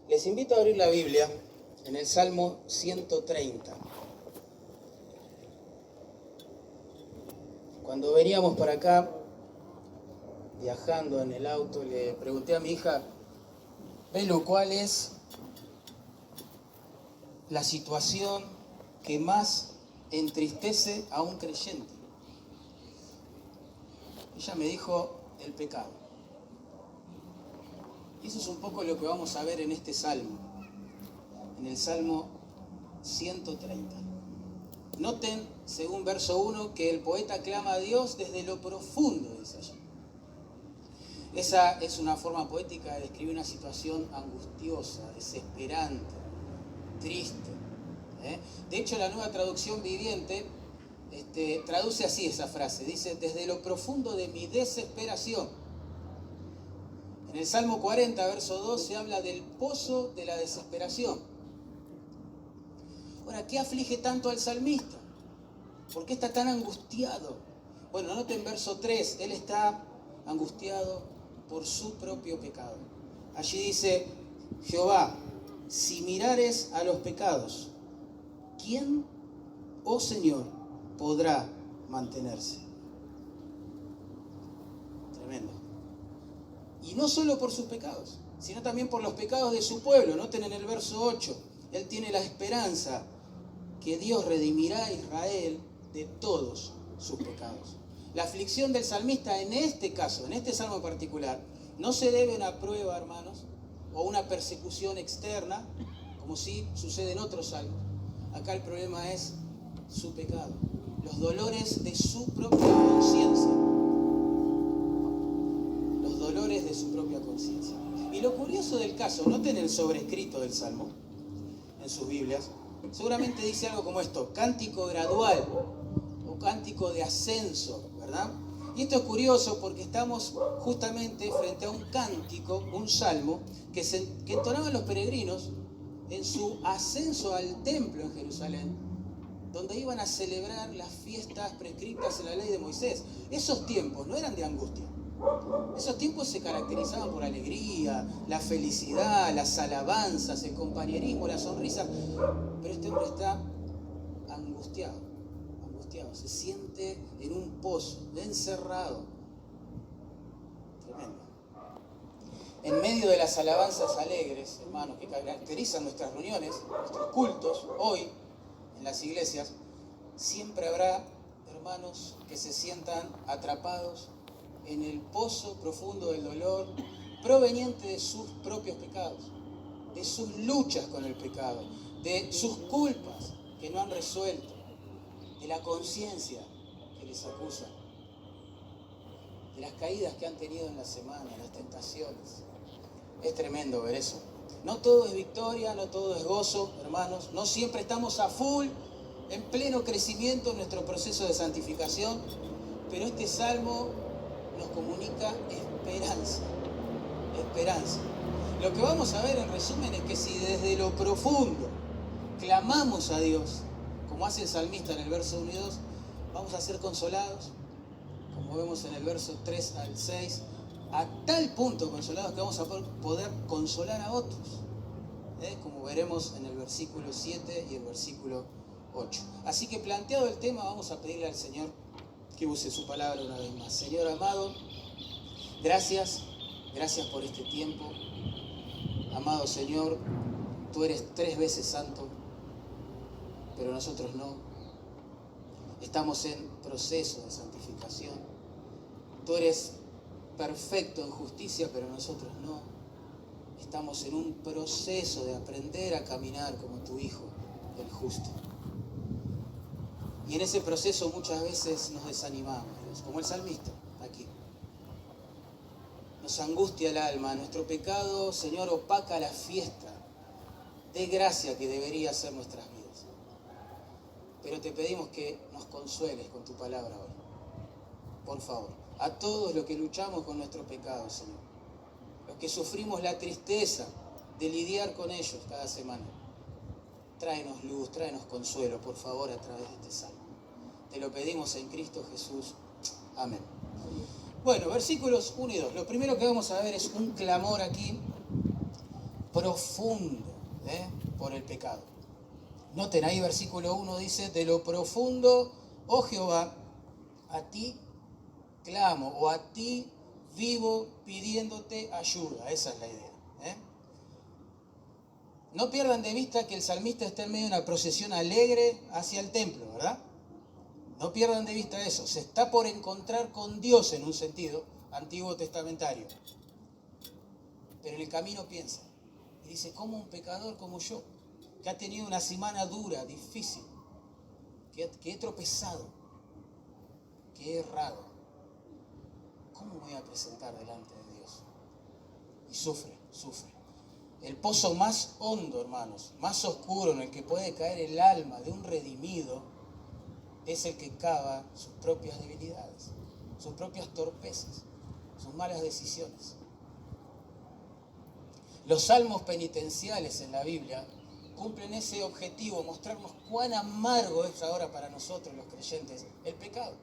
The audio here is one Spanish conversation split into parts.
Les invito a abrir la Biblia en el Salmo 130. Cuando veníamos para acá, viajando en el auto, le pregunté a mi hija, Belu, ¿cuál es la situación que más entristece a un creyente? Ella me dijo, el pecado. Y eso es un poco lo que vamos a ver en este salmo, en el Salmo 130. Noten, según verso 1, que el poeta clama a Dios desde lo profundo, dice allí. Esa es una forma poética de describir una situación angustiosa, desesperante, triste. De hecho, la Nueva Traducción Viviente traduce así esa frase, dice, desde lo profundo de mi desesperación. En el Salmo 40, verso 2, se habla del pozo de la desesperación. Ahora, ¿qué aflige tanto al salmista? ¿Por qué está tan angustiado? Bueno, noten verso 3, él está angustiado por su propio pecado. Allí dice, Jehová, si mirares a los pecados, ¿quién, oh Señor, podrá mantenerse? Tremendo. Y no solo por sus pecados, sino también por los pecados de su pueblo. Noten en el verso 8, él tiene la esperanza que Dios redimirá a Israel de todos sus pecados. La aflicción del salmista en este caso, en este salmo en particular, no se debe a una prueba, hermanos, o una persecución externa, como sí sucede en otros salmos. Acá el problema es su pecado, los dolores de su propia conciencia. Los dolores de su propia conciencia. Y lo curioso del caso, noten el sobrescrito del salmo en sus Biblias, seguramente dice algo como esto, cántico gradual o cántico de ascenso, ¿verdad? Y esto es curioso porque estamos justamente frente a un cántico, un salmo, que entonaban los peregrinos en su ascenso al templo en Jerusalén, donde iban a celebrar las fiestas prescritas en la ley de Moisés. Esos tiempos no eran de angustia. Esos tiempos se caracterizaban por alegría, la felicidad, las alabanzas, el compañerismo, la sonrisa. Pero este hombre está angustiado, se siente en un pozo, encerrado. Tremendo. En medio de las alabanzas alegres, hermanos, que caracterizan nuestras reuniones, nuestros cultos, hoy, en las iglesias, siempre habrá hermanos que se sientan atrapados en el pozo profundo del dolor proveniente de sus propios pecados, de sus luchas con el pecado, de sus culpas que no han resuelto, de la conciencia que les acusa, de las caídas que han tenido en la semana, las tentaciones. Es tremendo ver eso. No todo es victoria, no todo es gozo, hermanos. No siempre estamos a full, en pleno crecimiento en nuestro proceso de santificación, pero este salmo nos comunica esperanza. Esperanza. Lo que vamos a ver en resumen es que si desde lo profundo clamamos a Dios, como hace el salmista en el verso 1 y 2, vamos a ser consolados, como vemos en el verso 3 al 6, a tal punto consolados que vamos a poder consolar a otros, como veremos en el versículo 7 y el versículo 8. Así que planteado el tema, vamos a pedirle al Señor que use su palabra una vez más. Señor amado, gracias por este tiempo. Amado Señor, tú eres 3 veces santo, pero nosotros no. Estamos en proceso de santificación. Tú eres perfecto en justicia, pero nosotros no. Estamos en un proceso de aprender a caminar como tu Hijo, el justo. Y en ese proceso muchas veces nos desanimamos, Dios, como el salmista aquí. Nos angustia el alma, nuestro pecado, Señor, opaca la fiesta de gracia que debería ser nuestras vidas. Pero te pedimos que nos consueles con tu palabra hoy. Por favor, a todos los que luchamos con nuestro pecado, Señor. Los que sufrimos la tristeza de lidiar con ellos cada semana. Tráenos luz, tráenos consuelo, por favor, a través de este salmo. Te lo pedimos en Cristo Jesús. Amén. Bueno, versículos 1 y 2. Lo primero que vamos a ver es un clamor aquí profundo por el pecado. Noten ahí versículo 1 dice, de lo profundo, oh Jehová, a ti clamo, o a ti vivo pidiéndote ayuda. Esa es la idea. No pierdan de vista que el salmista está en medio de una procesión alegre hacia el templo, ¿verdad? No pierdan de vista eso. Se está por encontrar con Dios en un sentido antiguo testamentario. Pero en el camino piensa. Y dice, ¿cómo un pecador como yo, que ha tenido una semana dura, difícil, que he tropezado, que he errado, ¿cómo me voy a presentar delante de Dios? Y sufre. El pozo más hondo, hermanos, más oscuro en el que puede caer el alma de un redimido, es el que cava sus propias debilidades, sus propias torpezas, sus malas decisiones. Los salmos penitenciales en la Biblia cumplen ese objetivo, mostrarnos cuán amargo es ahora para nosotros los creyentes el pecado.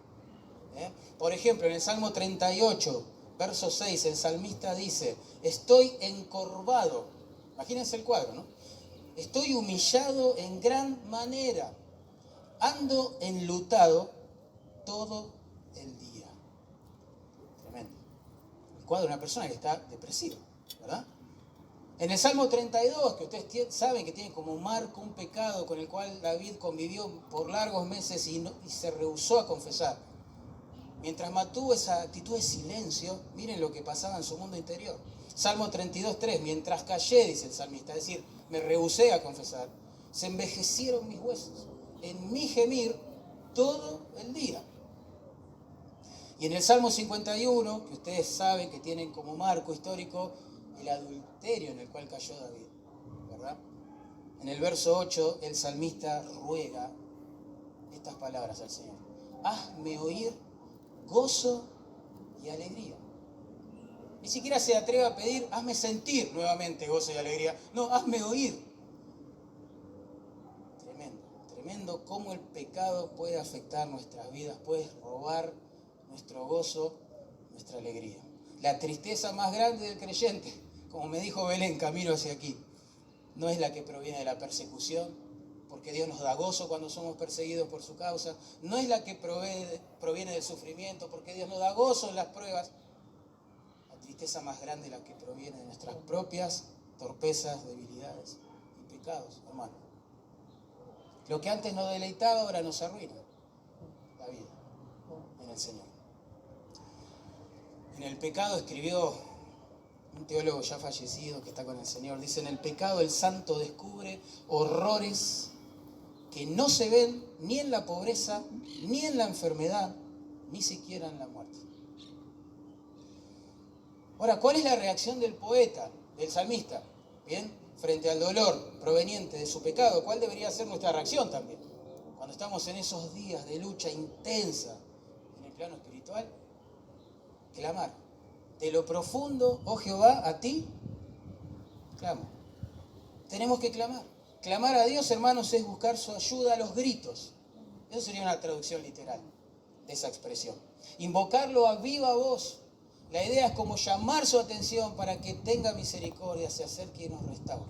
Por ejemplo, en el Salmo 38, verso 6, el salmista dice, estoy encorvado. Imagínense el cuadro, ¿no? Estoy humillado en gran manera. Ando enlutado todo el día. Tremendo. El cuadro de una persona que está depresiva, ¿verdad? En el Salmo 32, que ustedes saben que tiene como marco un pecado con el cual David convivió por largos meses y se rehusó a confesar. Mientras mantuvo esa actitud de silencio, miren lo que pasaba en su mundo interior. Salmo 32:3, mientras callé, dice el salmista, es decir, me rehusé a confesar, se envejecieron mis huesos, en mi gemir todo el día. Y en el Salmo 51, que ustedes saben que tienen como marco histórico el adulterio en el cual cayó David, ¿verdad? En el verso 8, el salmista ruega estas palabras al Señor. Hazme oír gozo y alegría. Ni siquiera se atreve a pedir, hazme sentir nuevamente gozo y alegría. No, hazme oír. Tremendo cómo el pecado puede afectar nuestras vidas, puede robar nuestro gozo, nuestra alegría. La tristeza más grande del creyente, como me dijo Belén camino hacia aquí, no es la que proviene de la persecución, porque Dios nos da gozo cuando somos perseguidos por su causa. No es la que proviene del sufrimiento, porque Dios nos da gozo en las pruebas. La tristeza más grande es la que proviene de nuestras propias torpezas, debilidades y pecados, hermano. Lo que antes nos deleitaba ahora nos arruina la vida en el Señor. En el pecado escribió un teólogo ya fallecido que está con el Señor, dice, en el pecado el santo descubre horrores que no se ven ni en la pobreza, ni en la enfermedad, ni siquiera en la muerte. Ahora, ¿cuál es la reacción del poeta, del salmista? Bien, frente al dolor proveniente de su pecado, ¿cuál debería ser nuestra reacción también? Cuando estamos en esos días de lucha intensa en el plano espiritual, clamar. De lo profundo, oh Jehová, a ti clamo. Tenemos que clamar. Clamar a Dios, hermanos, es buscar su ayuda a los gritos. Eso sería una traducción literal de esa expresión. Invocarlo a viva voz. La idea es como llamar su atención para que tenga misericordia, se acerque y nos restaure.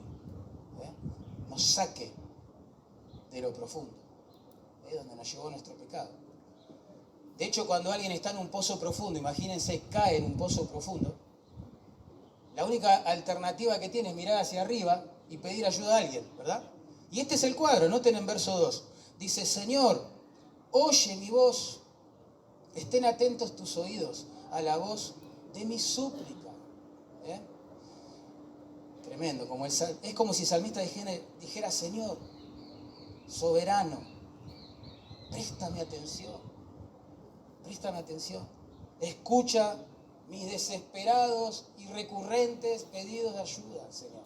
Nos saque de lo profundo, donde nos llevó nuestro pecado. De hecho, cuando alguien está en un pozo profundo, imagínense, cae en un pozo profundo, la única alternativa que tiene es mirar hacia arriba y pedir ayuda a alguien, ¿verdad? Y este es el cuadro, noten en verso 2. Dice, Señor, oye mi voz, estén atentos tus oídos a la voz de mi súplica. Tremendo, es como si el salmista dijera, Señor, soberano, préstame atención, escucha mis desesperados y recurrentes pedidos de ayuda, Señor.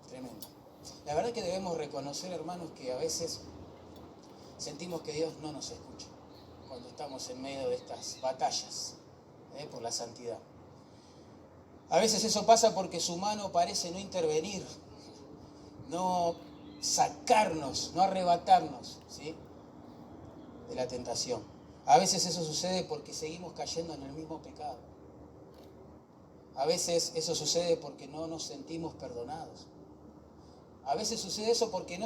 Tremendo. La verdad que debemos reconocer, hermanos, que a veces sentimos que Dios no nos escucha cuando estamos en medio de estas batallas por la santidad. A veces eso pasa porque su mano parece no intervenir, no sacarnos, no arrebatarnos, ¿sí?, de la tentación. A veces eso sucede porque seguimos cayendo en el mismo pecado. A veces eso sucede porque no nos sentimos perdonados. A veces sucede eso porque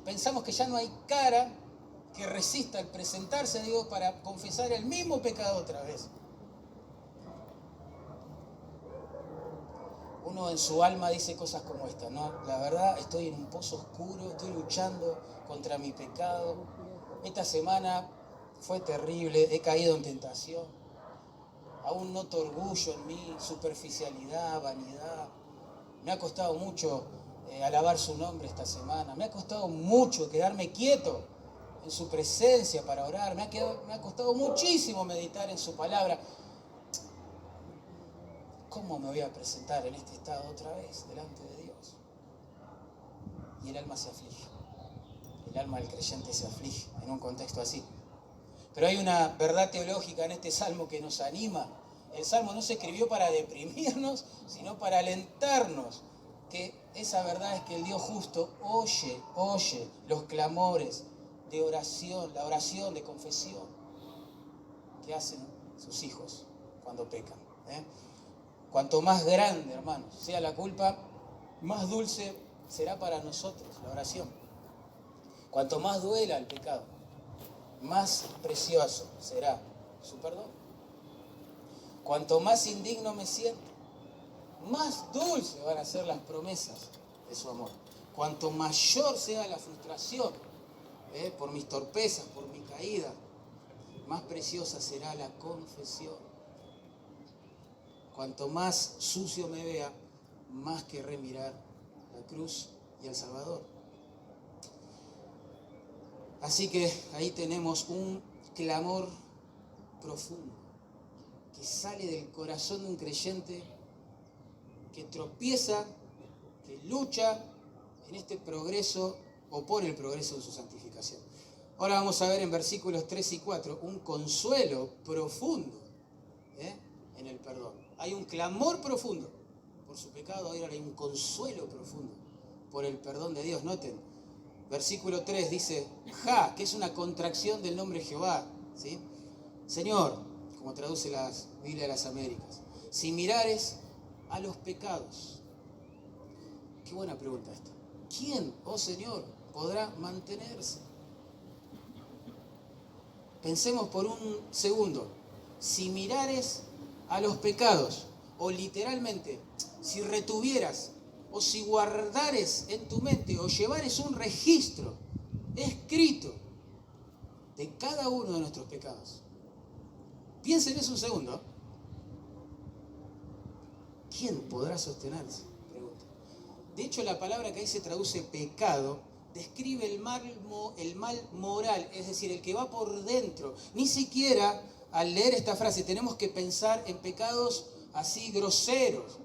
pensamos que ya no hay cara que resista el presentarse a Dios para confesar el mismo pecado otra vez. Uno en su alma dice cosas como esta, ¿no? La verdad, estoy en un pozo oscuro, estoy luchando contra mi pecado. Esta semana fue terrible, he caído en tentación. Aún noto orgullo en mí, superficialidad, vanidad. Me ha costado mucho alabar su nombre esta semana. Me ha costado mucho quedarme quieto en su presencia para orar. Me ha costado muchísimo meditar en su palabra. ¿Cómo me voy a presentar en este estado otra vez delante de Dios? Y el alma se aflige. El alma del creyente se aflige en un contexto así. Pero hay una verdad teológica en este salmo que nos anima. El salmo no se escribió para deprimirnos, sino para alentarnos. Que esa verdad es que el Dios justo oye los clamores de oración, la oración de confesión que hacen sus hijos cuando pecan. Cuanto más grande, hermanos, sea la culpa, más dulce será para nosotros la oración. Cuanto más duela el pecado, más precioso será su perdón. Cuanto más indigno me siento, más dulces van a ser las promesas de su amor. Cuanto mayor sea la frustración por mis torpezas, por mi caída, más preciosa será la confesión. Cuanto más sucio me vea, más querré mirar la cruz y al Salvador. Así que ahí tenemos un clamor profundo que sale del corazón de un creyente que tropieza, que lucha en este progreso o por el progreso de su santificación. Ahora vamos a ver en versículos 3 y 4 un consuelo profundo en el perdón. Hay un clamor profundo por su pecado, ahora hay un consuelo profundo por el perdón de Dios. Noten, versículo 3 dice, Ja, que es una contracción del nombre Jehová, ¿sí? Señor, como traduce la Biblia de las Américas, si mirares a los pecados. Qué buena pregunta esta. ¿Quién, oh Señor, podrá mantenerse? Pensemos por un segundo. Si mirares a los pecados, o literalmente, si retuvieras, o si guardares en tu mente, o llevares un registro escrito de cada uno de nuestros pecados. Piensen eso un segundo. ¿Quién podrá sostenerse? Pregunta. De hecho, la palabra que ahí se traduce pecado describe el mal moral, es decir, el que va por dentro. Ni siquiera al leer esta frase tenemos que pensar en pecados así groseros,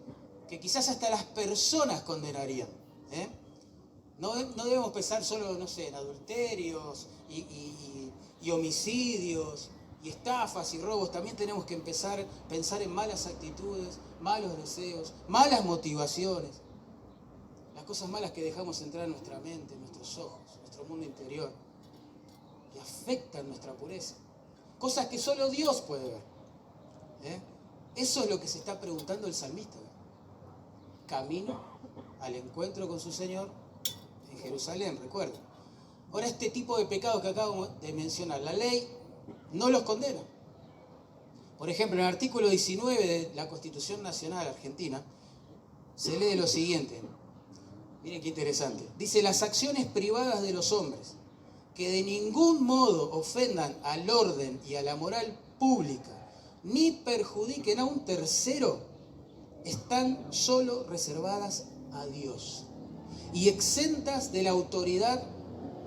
que quizás hasta las personas condenarían. No debemos pensar solo, no sé, en adulterios y homicidios y estafas y robos. También tenemos que pensar en malas actitudes, malos deseos, malas motivaciones. Las cosas malas que dejamos entrar en nuestra mente, en nuestros ojos, en nuestro mundo interior, y afectan nuestra pureza. Cosas que solo Dios puede ver. Eso es lo que se está preguntando el salmista. Camino al encuentro con su Señor en Jerusalén, recuerden. Ahora, este tipo de pecados que acabo de mencionar, la ley no los condena. Por ejemplo, en el artículo 19 de la Constitución Nacional Argentina, se lee lo siguiente. Miren qué interesante. Dice, las acciones privadas de los hombres que de ningún modo ofendan al orden y a la moral pública, ni perjudiquen a un tercero, están solo reservadas a Dios y exentas de la autoridad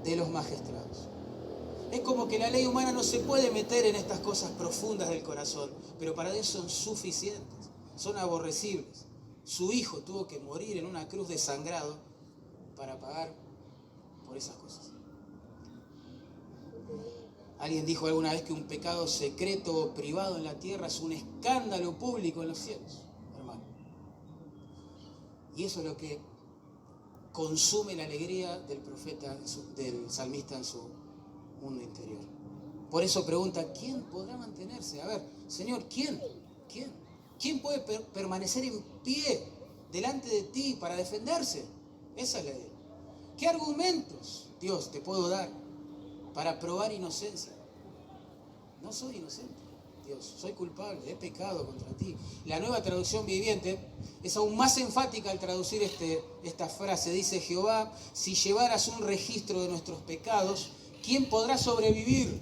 de los magistrados. Es como que la ley humana no se puede meter en estas cosas profundas del corazón, pero para Dios son suficientes, son aborrecibles. Su hijo tuvo que morir en una cruz desangrado para pagar por esas cosas. Alguien dijo alguna vez que un pecado secreto o privado en la tierra es un escándalo público en los cielos, hermano. Y eso es lo que consume la alegría del profeta, del salmista en su mundo interior. Por eso pregunta, ¿quién podrá mantenerse? A ver, Señor, ¿quién? ¿Quién? ¿Quién puede permanecer en pie delante de ti para defenderse? Esa es la idea. ¿Qué argumentos, Dios, te puedo dar para probar inocencia? No soy inocente, Dios, soy culpable, he pecado contra ti. La Nueva Traducción Viviente es aún más enfática al traducir esta frase. Dice: Jehová, si llevaras un registro de nuestros pecados, ¿quién podrá sobrevivir?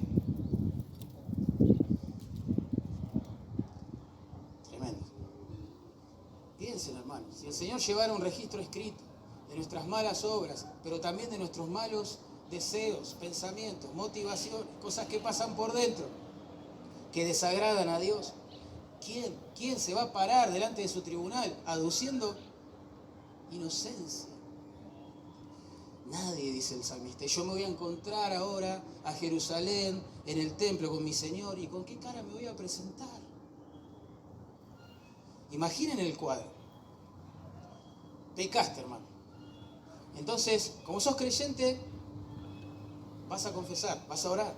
Tremendo. Piensen, hermanos, si el Señor llevara un registro escrito de nuestras malas obras, pero también de nuestros malos deseos, pensamientos, motivaciones, cosas que pasan por dentro, que desagradan a Dios, ¿quién se va a parar delante de su tribunal aduciendo inocencia? Nadie, dice el salmista. Yo me voy a encontrar ahora a Jerusalén, en el templo con mi Señor, ¿y con qué cara me voy a presentar? Imaginen el cuadro. Pecaste, hermano. Entonces, como sos creyente, vas a confesar, vas a orar.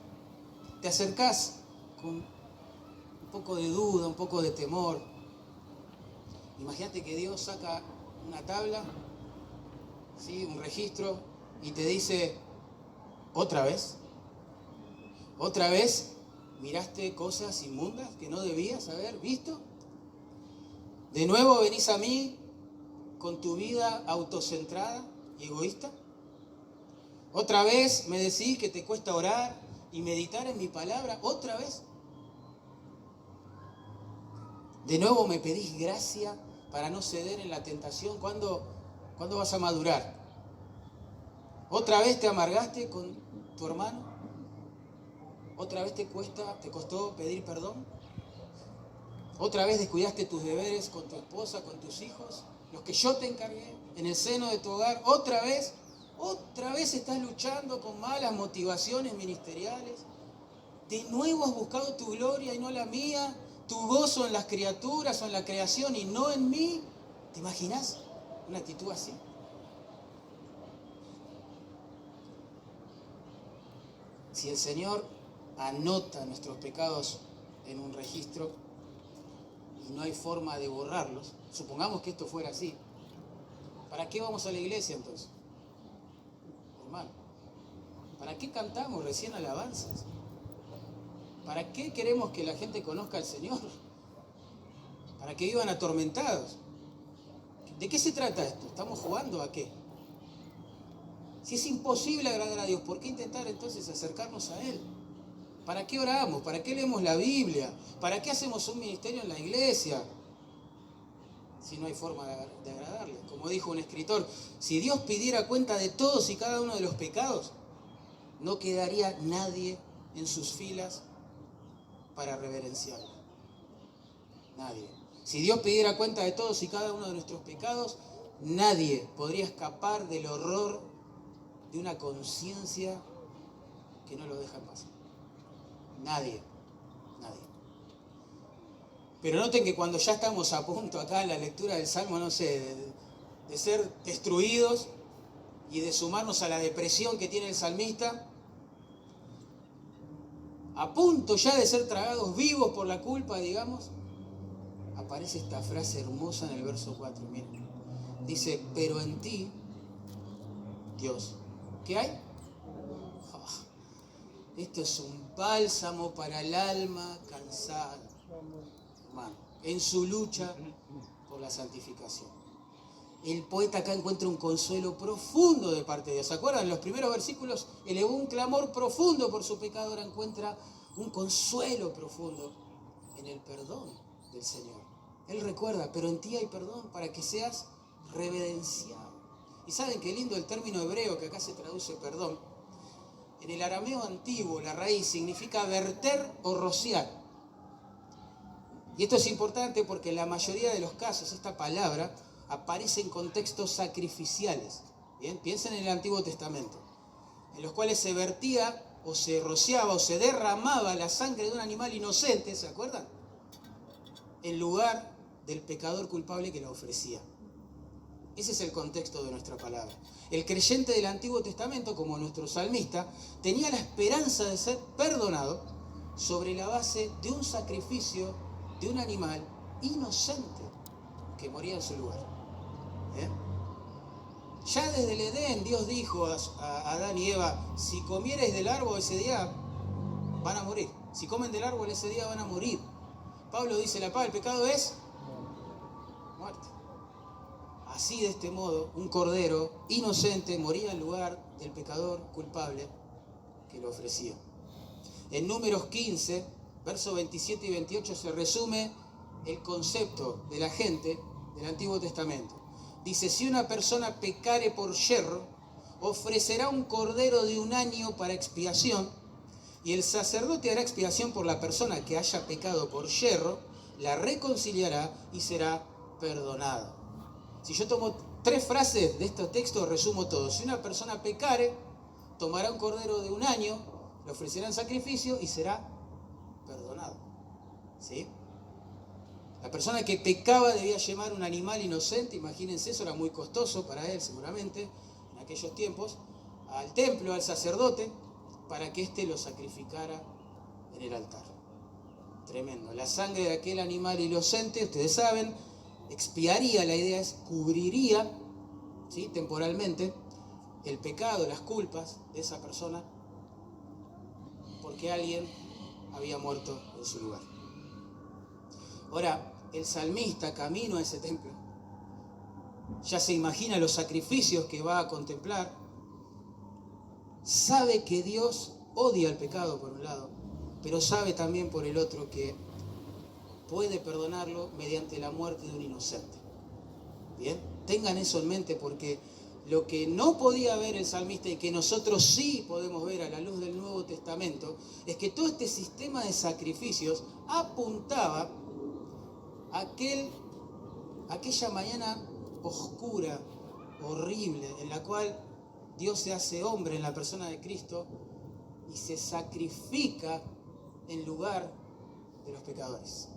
Te acercás con un poco de duda, un poco de temor. Imagínate que Dios saca una tabla, ¿sí? Un registro, y te dice: ¿otra vez? ¿Otra vez miraste cosas inmundas que no debías haber visto? ¿De nuevo venís a mí con tu vida autocentrada y egoísta? ¿Otra vez me decís que te cuesta orar y meditar en mi palabra? ¿Otra vez? ¿De nuevo me pedís gracia para no ceder en la tentación? ¿Cuándo vas a madurar? ¿Otra vez te amargaste con tu hermano? ¿Otra vez te costó pedir perdón? ¿Otra vez descuidaste tus deberes con tu esposa, con tus hijos, los que yo te encargué, en el seno de tu hogar? ¿Otra vez estás luchando con malas motivaciones ministeriales? ¿De nuevo has buscado tu gloria y no la mía? ¿Tu gozo en las criaturas o en la creación y no en mí? ¿Te imaginas una actitud así? Si el Señor anota nuestros pecados en un registro y no hay forma de borrarlos, supongamos que esto fuera así, ¿para qué vamos a la iglesia entonces? Hermano, ¿para qué cantamos recién alabanzas? ¿Para qué queremos que la gente conozca al Señor? ¿Para que vivan atormentados? ¿De qué se trata esto? ¿Estamos jugando a qué? Si es imposible agradar a Dios, ¿por qué intentar entonces acercarnos a Él? ¿Para qué oramos? ¿Para qué leemos la Biblia? ¿Para qué hacemos un ministerio en la iglesia? Si no hay forma de agradarle. Como dijo un escritor, si Dios pidiera cuenta de todos y cada uno de los pecados, no quedaría nadie en sus filas para reverenciarlo. Nadie. Si Dios pidiera cuenta de todos y cada uno de nuestros pecados, nadie podría escapar del horror de una conciencia que no lo deja en paz. Nadie. Pero noten que cuando ya estamos a punto acá en la lectura del Salmo, no sé, de ser destruidos y de sumarnos a la depresión que tiene el salmista, a punto ya de ser tragados vivos por la culpa, digamos, aparece esta frase hermosa en el verso 4, miren. Dice: pero en ti, Dios, ¿qué hay? Esto es un bálsamo para el alma cansada, hermano, en su lucha por la santificación. El poeta acá encuentra un consuelo profundo de parte de Dios. ¿Se acuerdan? En los primeros versículos elevó un clamor profundo por su pecado, ahora encuentra un consuelo profundo en el perdón del Señor. Él recuerda: pero en ti hay perdón para que seas reverenciado. Y saben qué lindo el término hebreo que acá se traduce perdón. En el arameo antiguo, la raíz significa verter o rociar. Y esto es importante porque en la mayoría de los casos esta palabra aparece en contextos sacrificiales. Bien, piensen en el Antiguo Testamento, en los cuales se vertía o se rociaba o se derramaba la sangre de un animal inocente, ¿se acuerdan? En lugar del pecador culpable que la ofrecía. Ese es el contexto de nuestra palabra. El creyente del Antiguo Testamento, como nuestro salmista, tenía la esperanza de ser perdonado sobre la base de un sacrificio de un animal inocente que moría en su lugar. Ya desde el Edén Dios dijo a Adán y Eva, si comierais del árbol ese día van a morir. Si comen del árbol ese día van a morir. Pablo dice, la paga del pecado es muerte. Así, de este modo, un cordero inocente moría en lugar del pecador culpable que lo ofrecía. En Números 15, versos 27 y 28 se resume el concepto de la gente del Antiguo Testamento. Dice, si una persona pecare por yerro, ofrecerá un cordero de 1 año para expiación, y el sacerdote hará expiación por la persona que haya pecado por yerro, la reconciliará y será perdonada. Si yo tomo 3 frases de estos textos, resumo todo. Si una persona pecare, tomará un cordero de 1 año, le ofrecerá en sacrificio y será perdonado. ¿Sí? La persona que pecaba debía llevar un animal inocente, imagínense, eso era muy costoso para él seguramente, en aquellos tiempos, al templo, al sacerdote, para que éste lo sacrificara en el altar. Tremendo. La sangre de aquel animal inocente, ustedes saben, expiaría, la idea es cubriría, ¿sí?, temporalmente, el pecado, las culpas de esa persona, porque alguien había muerto en su lugar. Ahora, el salmista, camino a ese templo, ya se imagina los sacrificios que va a contemplar, sabe que Dios odia el pecado por un lado, pero sabe también por el otro que puede perdonarlo mediante la muerte de un inocente. Bien, tengan eso en mente, porque lo que no podía ver el salmista y que nosotros sí podemos ver a la luz del Nuevo Testamento es que todo este sistema de sacrificios apuntaba a aquella mañana oscura, horrible, en la cual Dios se hace hombre en la persona de Cristo y se sacrifica en lugar de los pecadores.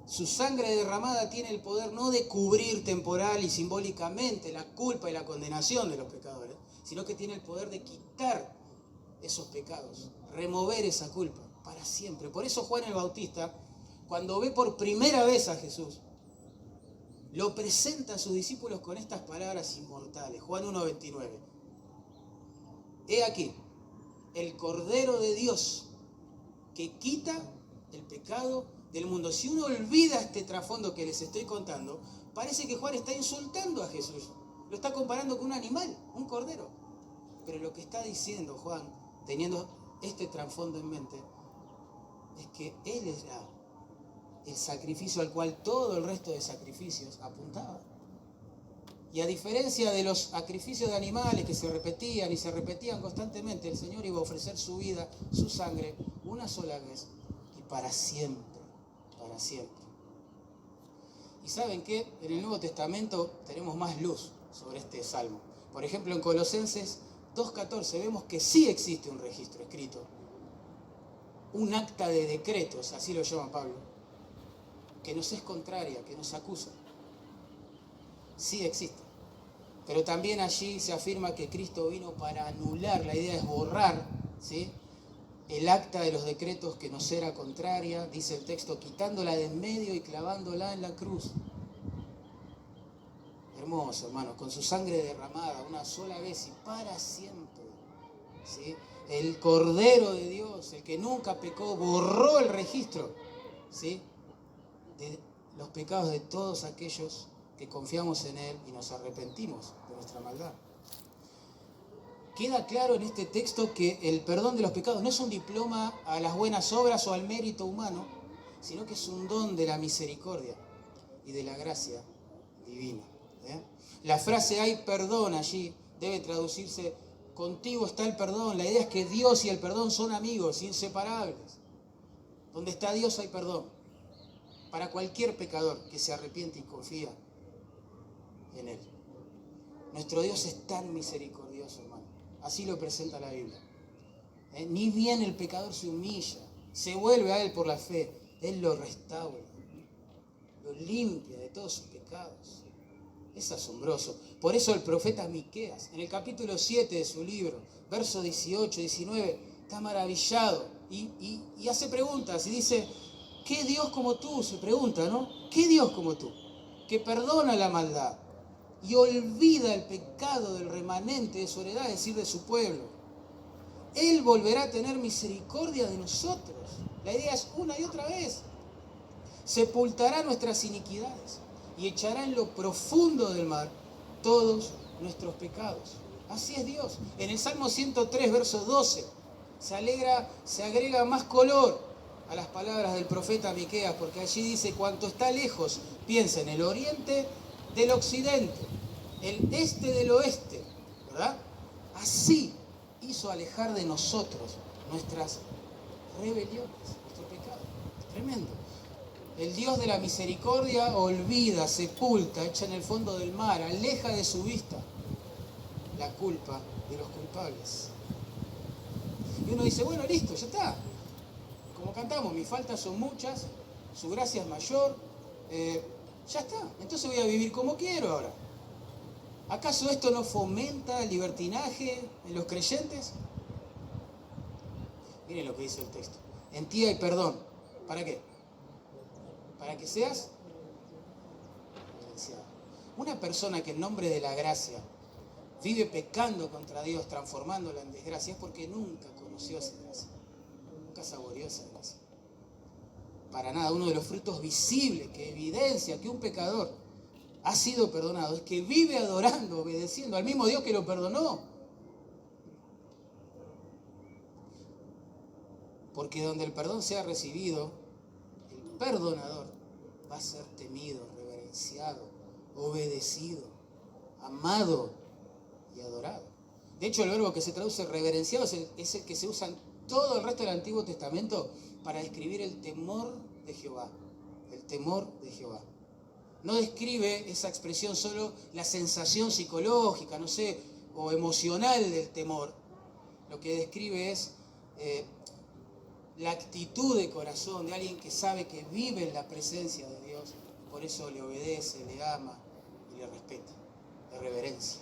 Su sangre derramada tiene el poder no de cubrir temporal y simbólicamente la culpa y la condenación de los pecadores, sino que tiene el poder de quitar esos pecados, remover esa culpa para siempre. Por eso Juan el Bautista, cuando ve por primera vez a Jesús, lo presenta a sus discípulos con estas palabras inmortales. Juan 1:29. He aquí, el Cordero de Dios que quita el pecado del mundo. Si uno olvida este trasfondo que les estoy contando, parece que Juan está insultando a Jesús. Lo está comparando con un animal, un cordero. Pero lo que está diciendo Juan, teniendo este trasfondo en mente, es que Él era el sacrificio al cual todo el resto de sacrificios apuntaba. Y a diferencia de los sacrificios de animales que se repetían constantemente, el Señor iba a ofrecer su vida, su sangre, una sola vez y para siempre, para siempre. Y ¿saben qué? En el Nuevo Testamento tenemos más luz sobre este salmo. Por ejemplo, en Colosenses 2:14 vemos que sí existe un registro escrito, un acta de decretos, así lo llama Pablo, que nos es contraria, que nos acusa. Sí existe. Pero también allí se afirma que Cristo vino para anular, la idea es borrar, ¿sí?, el acta de los decretos que nos era contraria, dice el texto, quitándola de en medio y clavándola en la cruz. Hermoso, hermanos, con su sangre derramada una sola vez y para siempre, ¿sí? El Cordero de Dios, el que nunca pecó, borró el registro, ¿sí?, de los pecados de todos aquellos que confiamos en Él y nos arrepentimos de nuestra maldad. Queda claro en este texto que el perdón de los pecados no es un diploma a las buenas obras o al mérito humano, sino que es un don de la misericordia y de la gracia divina. La frase "hay perdón" allí debe traducirse "contigo está el perdón". La idea es que Dios y el perdón son amigos, inseparables. Donde está Dios hay perdón para cualquier pecador que se arrepiente y confía en Él. Nuestro Dios es tan misericordioso, hermano. Así lo presenta la Biblia. Ni bien el pecador se humilla, se vuelve a Él por la fe, Él lo restaura, lo limpia de todos sus pecados. Es asombroso. Por eso el profeta Miqueas, en el capítulo 7 de su libro, versos 18, 19, está maravillado y hace preguntas y dice: ¿Qué Dios como tú? Se pregunta, ¿no? ¿Qué Dios como tú? Que perdona la maldad y olvida el pecado del remanente de su heredad, es decir, de su pueblo. Él volverá a tener misericordia de nosotros. La idea es una y otra vez. Sepultará nuestras iniquidades y echará en lo profundo del mar todos nuestros pecados. Así es Dios. En el Salmo 103, verso 12, se agrega más color a las palabras del profeta Miqueas, porque allí dice: cuanto está lejos, piensa en el oriente del occidente, el este del oeste, ¿verdad? Así hizo alejar de nosotros nuestras rebeliones, nuestro pecado. Tremendo. El Dios de la misericordia olvida, sepulta, echa en el fondo del mar, aleja de su vista la culpa de los culpables. Y uno dice, bueno, listo, ya está. Como cantamos, mis faltas son muchas, su gracia es mayor, ya está. Entonces voy a vivir como quiero ahora. ¿Acaso esto no fomenta el libertinaje en los creyentes? Miren lo que dice el texto. En ti hay perdón. ¿Para qué? Para que seas reverenciado. Una persona que en nombre de la gracia vive pecando contra Dios, transformándola en desgracia, es porque nunca conoció esa gracia. Nunca saboreó esa gracia. Para nada. Uno de los frutos visibles que evidencia que un pecador ha sido perdonado es que vive adorando, obedeciendo al mismo Dios que lo perdonó. Porque donde el perdón sea recibido, el perdonador va a ser temido, reverenciado, obedecido, amado y adorado. De hecho, el verbo que se traduce reverenciado es el que se usa en todo el resto del Antiguo Testamento para describir el temor de Jehová. El temor de Jehová. No describe esa expresión solo la sensación psicológica, no sé, o emocional del temor. Lo que describe es la actitud de corazón de alguien que sabe que vive en la presencia de Dios, por eso le obedece, le ama y le respeta, le reverencia.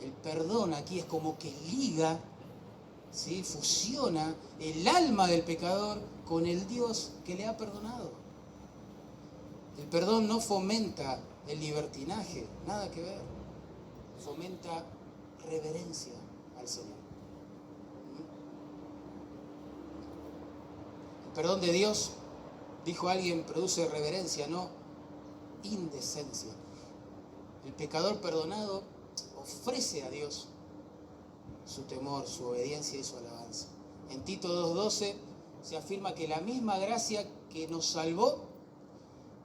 El perdón aquí es como que liga, ¿sí? Fusiona el alma del pecador con el Dios que le ha perdonado. El perdón no fomenta el libertinaje, nada que ver. Fomenta reverencia al Señor. El perdón de Dios, dijo alguien, produce reverencia, no indecencia. El pecador perdonado ofrece a Dios su temor, su obediencia y su alabanza. En Tito 2:12 se afirma que la misma gracia que nos salvó,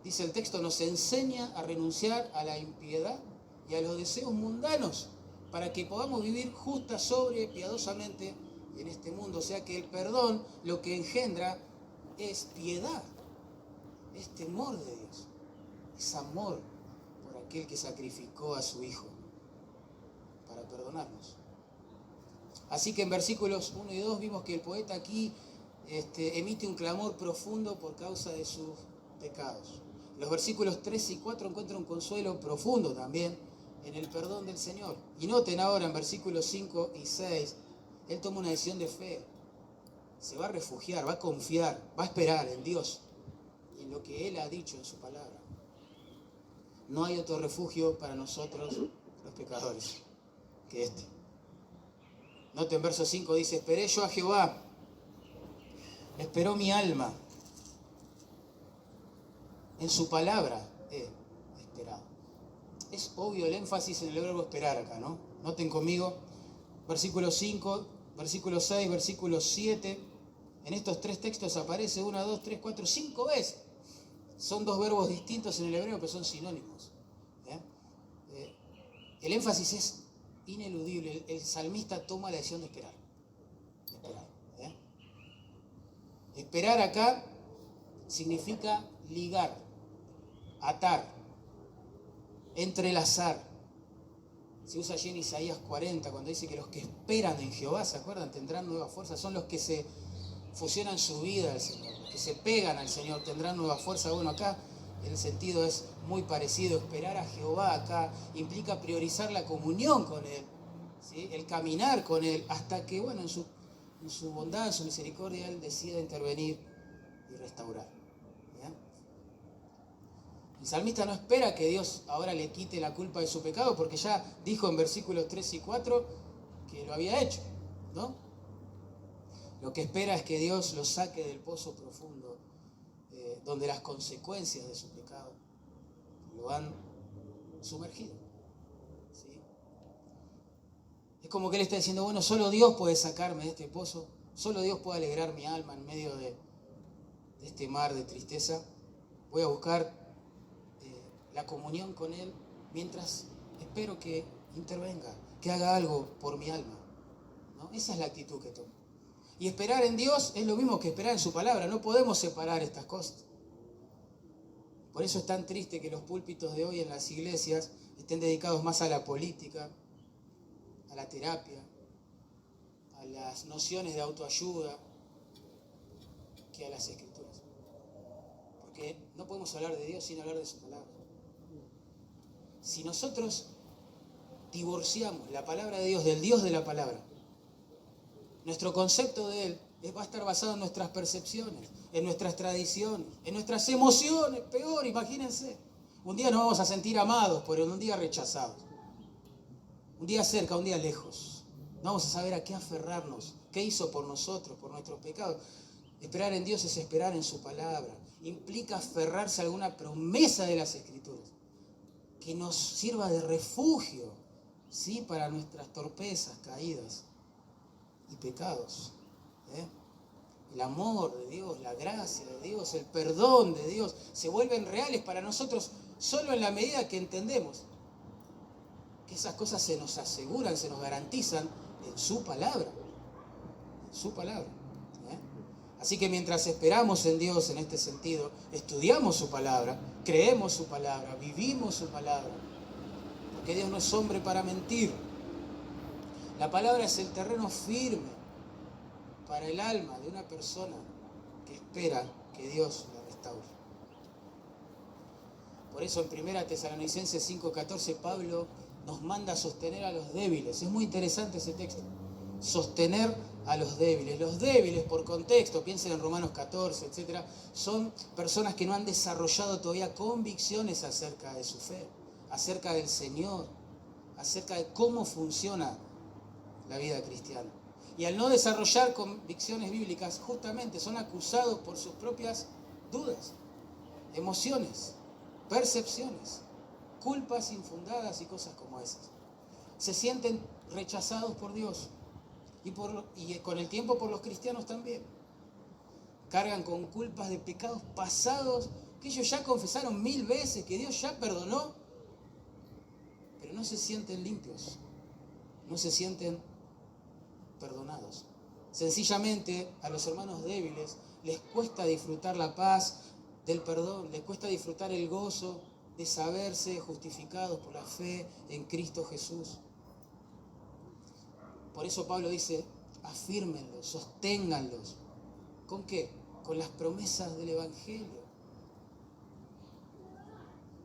dice el texto, nos enseña a renunciar a la impiedad y a los deseos mundanos para que podamos vivir justa, sobria, piadosamente en este mundo. O sea que el perdón lo que engendra es piedad, es temor de Dios, es amor por aquel que sacrificó a su Hijo para perdonarnos. Así que en versículos 1 y 2 vimos que el poeta aquí emite un clamor profundo por causa de sus pecados. Los versículos 3 y 4 encuentran un consuelo profundo también en el perdón del Señor. Y noten ahora en versículos 5 y 6, él toma una decisión de fe. Se va a refugiar, va a confiar, va a esperar en Dios y en lo que Él ha dicho en su palabra. No hay otro refugio para nosotros, los pecadores, que este. Noten, verso 5 dice, esperé yo a Jehová, esperó mi alma, en su palabra he esperado. Es obvio el énfasis en el verbo esperar acá, ¿no? Noten conmigo, versículo 5, versículo 6, versículo 7. En estos tres textos aparece 1, 2, 3, 4, 5 veces. Son dos verbos distintos en el hebreo, pero son sinónimos. El énfasis es ineludible. El salmista toma la decisión de esperar. Esperar acá significa ligar, atar, entrelazar. Se usa allí en Isaías 40 cuando dice que los que esperan en Jehová, ¿se acuerdan? Tendrán nueva fuerza. Son los que se fusionan su vida al Señor, los que se pegan al Señor, tendrán nueva fuerza. Bueno, acá el sentido es muy parecido. Esperar a Jehová acá implica priorizar la comunión con Él, ¿sí? El caminar con Él, hasta que, bueno, en su bondad, en su misericordia, Él decida intervenir y restaurar. ¿Bien? El salmista no espera que Dios ahora le quite la culpa de su pecado, porque ya dijo en versículos 3 y 4 que lo había hecho, ¿no? Lo que espera es que Dios lo saque del pozo profundo, donde las consecuencias de su pecado lo han sumergido. ¿Sí? Es como que Él está diciendo, bueno, solo Dios puede sacarme de este pozo, solo Dios puede alegrar mi alma en medio de este mar de tristeza. Voy a buscar la comunión con Él mientras espero que intervenga, que haga algo por mi alma, ¿no? Esa es la actitud que tomo. Y esperar en Dios es lo mismo que esperar en su palabra. No podemos separar estas cosas. Por eso es tan triste que los púlpitos de hoy en las iglesias estén dedicados más a la política, a la terapia, a las nociones de autoayuda, que a las escrituras. Porque no podemos hablar de Dios sin hablar de su palabra. Si nosotros divorciamos la palabra de Dios del Dios de la palabra, nuestro concepto de Él va a estar basado en nuestras percepciones, en nuestras tradiciones, en nuestras emociones. Peor, imagínense. Un día nos vamos a sentir amados, pero un día rechazados. Un día cerca, un día lejos. No vamos a saber a qué aferrarnos, qué hizo por nosotros, por nuestros pecados. Esperar en Dios es esperar en su palabra. Implica aferrarse a alguna promesa de las Escrituras que nos sirva de refugio, ¿sí?, para nuestras torpezas, caídas y pecados. El amor de Dios, la gracia de Dios, el perdón de Dios se vuelven reales para nosotros solo en la medida que entendemos que esas cosas se nos aseguran, se nos garantizan en su palabra. En su palabra. Así que mientras esperamos en Dios en este sentido, estudiamos su palabra, creemos su palabra, vivimos su palabra, porque Dios no es hombre para mentir. La palabra es el terreno firme para el alma de una persona que espera que Dios la restaure. Por eso en 1 Tesalonicenses 5:14 Pablo nos manda a sostener a los débiles. Es muy interesante ese texto. Sostener a los débiles. Los débiles, por contexto, piensen en Romanos 14, etc., son personas que no han desarrollado todavía convicciones acerca de su fe, acerca del Señor, acerca de cómo funciona la vida cristiana. Y al no desarrollar convicciones bíblicas, justamente son acusados por sus propias dudas, emociones, percepciones, culpas infundadas y cosas como esas. Se sienten rechazados por Dios y con el tiempo por los cristianos también. Cargan con culpas de pecados pasados que ellos ya confesaron 1000 veces, que Dios ya perdonó, pero no se sienten limpios, no se sienten perdonados. Sencillamente a los hermanos débiles les cuesta disfrutar la paz del perdón, les cuesta disfrutar el gozo de saberse justificados por la fe en Cristo Jesús. Por eso Pablo dice, afírmenlos, sosténganlos. ¿Con qué? Con las promesas del Evangelio.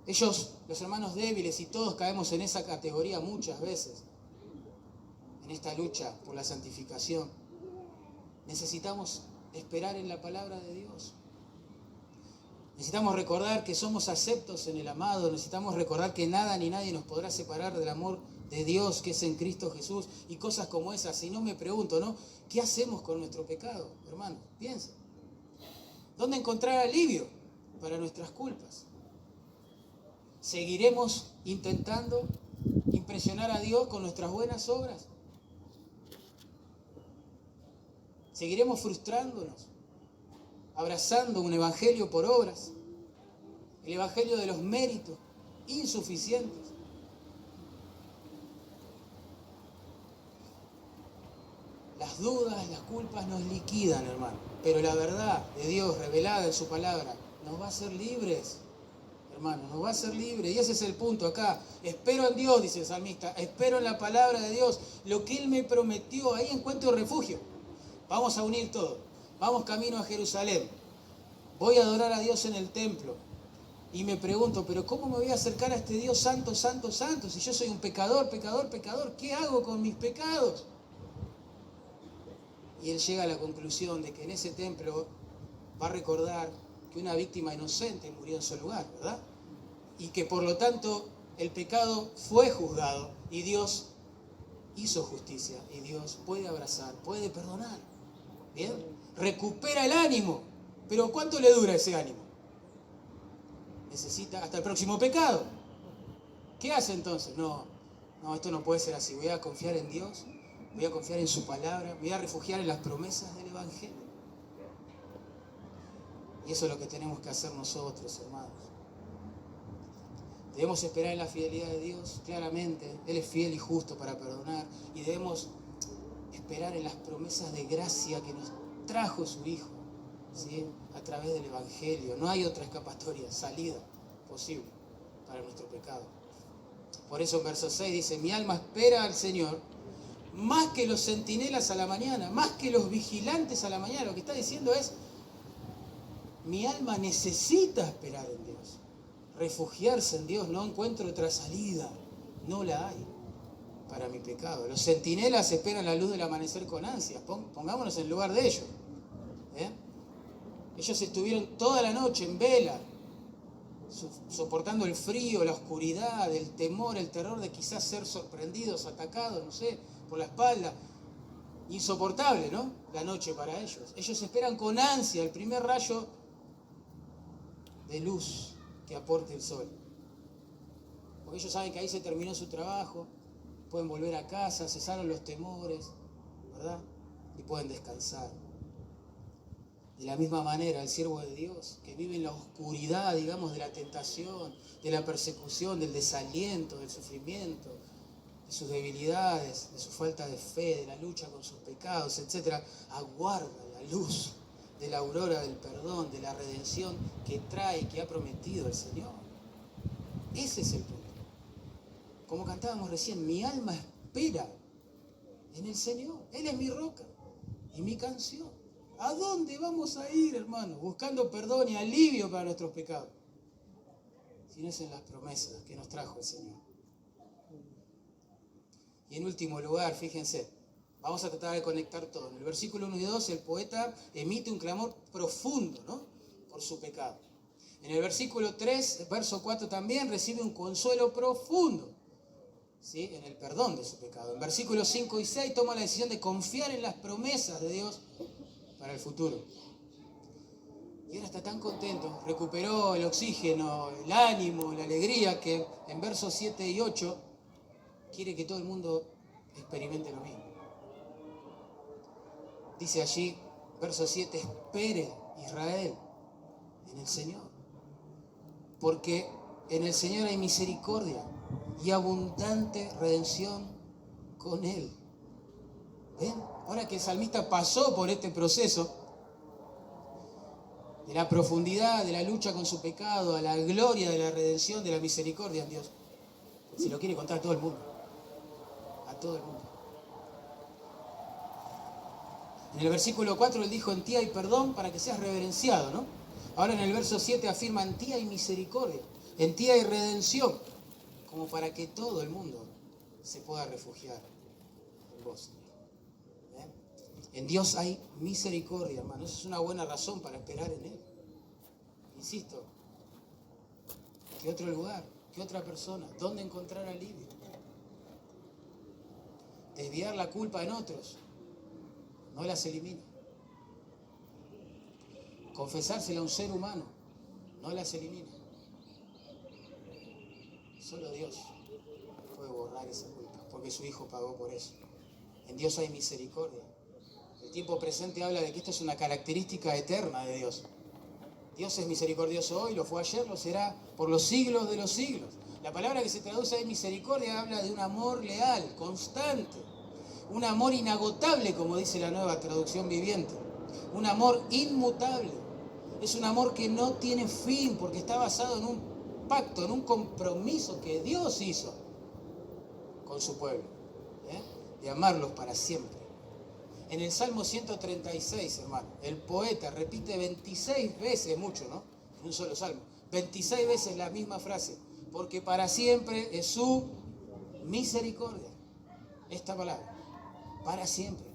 Ellos, los hermanos débiles, y todos caemos en esa categoría muchas veces, en esta lucha por la santificación, necesitamos esperar en la palabra de Dios. Necesitamos recordar que somos aceptos en el amado, necesitamos recordar que nada ni nadie nos podrá separar del amor de Dios que es en Cristo Jesús y cosas como esas. Si no, me pregunto, ¿no? ¿Qué hacemos con nuestro pecado, hermano? Piensa. ¿Dónde encontrar alivio para nuestras culpas? ¿Seguiremos intentando impresionar a Dios con nuestras buenas obras? ¿Seguiremos frustrándonos, abrazando un evangelio por obras? El evangelio de los méritos insuficientes. Las dudas, las culpas nos liquidan, hermano. Pero la verdad de Dios revelada en su palabra nos va a hacer libres, hermano, nos va a hacer libres. Y ese es el punto acá. Espero en Dios, dice el salmista, espero en la palabra de Dios. Lo que Él me prometió, ahí encuentro refugio. Vamos a unir todo. Vamos camino a Jerusalén. Voy a adorar a Dios en el templo. Y me pregunto, ¿pero cómo me voy a acercar a este Dios santo, santo, santo? Si yo soy un pecador, pecador, pecador, ¿qué hago con mis pecados? Y él llega a la conclusión de que en ese templo va a recordar que una víctima inocente murió en su lugar, ¿verdad? Y que por lo tanto el pecado fue juzgado y Dios hizo justicia y Dios puede abrazar, puede perdonar. ¿Bien? Recupera el ánimo. Pero ¿cuánto le dura ese ánimo? Necesita hasta el próximo pecado. ¿Qué hace entonces? No, esto no puede ser así. Voy a confiar en Dios, voy a confiar en su palabra, me voy a refugiar en las promesas del Evangelio. Y eso es lo que tenemos que hacer nosotros, hermanos. Debemos esperar en la fidelidad de Dios, claramente. Él es fiel y justo para perdonar. Y debemos esperar en las promesas de gracia que nos trajo su Hijo, ¿sí? A través del Evangelio. No hay otra escapatoria, salida posible para nuestro pecado. Por eso en verso 6 dice, mi alma espera al Señor más que los centinelas a la mañana, más que los vigilantes a la mañana. Lo que está diciendo es, mi alma necesita esperar en Dios, refugiarse en Dios. No encuentro otra salida, no la hay para mi pecado. Los centinelas esperan la luz del amanecer con ansias. Pongámonos en lugar de ellos. Ellos estuvieron toda la noche en vela, soportando el frío, la oscuridad, el temor, el terror de quizás ser sorprendidos, atacados, no sé, por la espalda. Insoportable, ¿no? La noche para ellos. Ellos esperan con ansia el primer rayo de luz que aporte el sol. Porque ellos saben que ahí se terminó su trabajo, pueden volver a casa, cesaron los temores, ¿verdad? Y pueden descansar. De la misma manera, el siervo de Dios, que vive en la oscuridad, digamos, de la tentación, de la persecución, del desaliento, del sufrimiento, de sus debilidades, de su falta de fe, de la lucha con sus pecados, etc., aguarda la luz de la aurora del perdón, de la redención que trae, que ha prometido el Señor. Ese es el punto. Como cantábamos recién, mi alma espera en el Señor. Él es mi roca y mi canción. ¿A dónde vamos a ir, hermano? Buscando perdón y alivio para nuestros pecados. Si no es en las promesas que nos trajo el Señor. Y en último lugar, fíjense, vamos a tratar de conectar todo. En el versículo 1 y 2, el poeta emite un clamor profundo, ¿no? Por su pecado. En el versículo 3, verso 4 también, recibe un consuelo profundo, ¿sí? En el perdón de su pecado. En versículos 5 y 6 toma la decisión de confiar en las promesas de Dios para el futuro. Y ahora está tan contento, recuperó el oxígeno, el ánimo, la alegría, que en versos 7 y 8 quiere que todo el mundo experimente lo mismo. Dice allí, verso 7, espere Israel en el Señor, porque en el Señor hay misericordia y abundante redención con Él. ¿Ven? Ahora que el salmista pasó por este proceso de la profundidad, de la lucha con su pecado, a la gloria de la redención, de la misericordia en Dios, se lo quiere contar a todo el mundo. A todo el mundo. En el versículo 4 él dijo, en ti hay perdón para que seas reverenciado, ¿no? Ahora en el verso 7 afirma, en ti hay misericordia, en ti hay redención, como para que todo el mundo se pueda refugiar en vos. En Dios hay misericordia, hermano. Esa es una buena razón para esperar en Él. Insisto, ¿qué otro lugar? ¿Qué otra persona? ¿Dónde encontrar alivio? Desviar la culpa en otros no las elimina. Confesársela a un ser humano no las elimina. Solo Dios puede borrar esa culpa, porque su Hijo pagó por eso. En Dios hay misericordia. El tiempo presente habla de que esto es una característica eterna de Dios. Dios es misericordioso hoy, lo fue ayer, lo será por los siglos de los siglos. La palabra que se traduce ahí misericordia habla de un amor leal, constante, un amor inagotable, como dice la Nueva Traducción Viviente, un amor inmutable. Es un amor que no tiene fin porque está basado en un pacto, en un compromiso que Dios hizo con su pueblo, de amarlos para siempre. En el Salmo 136, hermano, el poeta repite 26 veces, mucho, ¿no? En un solo salmo, 26 veces la misma frase, porque para siempre es su misericordia. Esta palabra, para siempre,